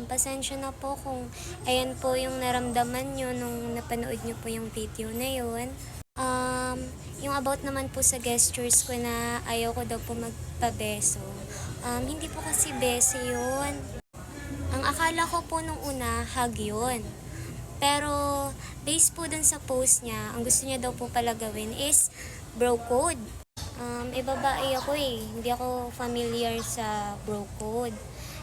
pasensya na po kung ayan po yung naramdaman nyo nung napanood nyo po yung video na yun. Yung about naman po sa gestures ko na ayaw ko daw po magpabeso. Hindi po kasi beso yun. Ang akala ko po nung una, hug yun. Pero, based po dun sa post niya, ang gusto niya daw po pala gawin is bro code. Babae ako eh. Hindi ako familiar sa bro code.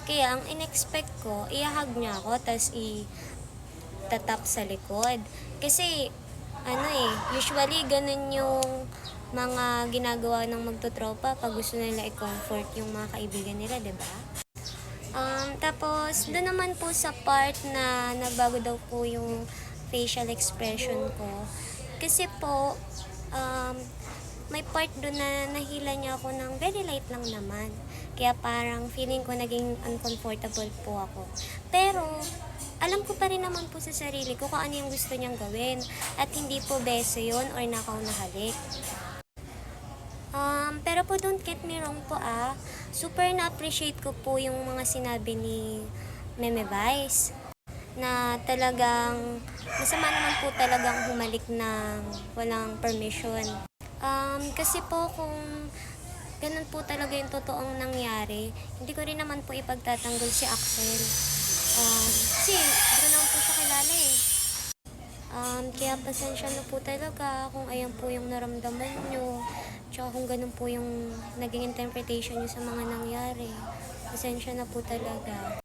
Kaya, ang in-expect ko, i-hug niya ako, tas i-tatap sa likod. Kasi, usually ganun yung mga ginagawa ng magtotropa pag gusto nila i-comfort yung mga kaibigan nila, 'di ba? Tapos, doon naman po sa part na nagbago daw po yung facial expression ko. Kasi po, may part doon na nahila niya ako ng very light lang naman. Kaya parang feeling ko naging uncomfortable po ako. Pero, alam ko pa rin naman po sa sarili ko kung ano yung gusto niyang gawin. At hindi po beso yun or nakaw na halik. Pero po don't get me wrong po super na-appreciate ko po yung mga sinabi ni Meme Vice na talagang masama naman po talagang humalik ng walang permission. Kasi po kung ganun po talaga yung totoong nangyari, hindi ko rin naman po ipagtatanggol si Axel. Kasi hindi ko naman po siya kilala eh. Kaya pasensya na po talaga kung ayan po yung naramdaman nyo. Tsaka kung ganun po yung naging interpretation nyo sa mga nangyari. Pasensya na po talaga.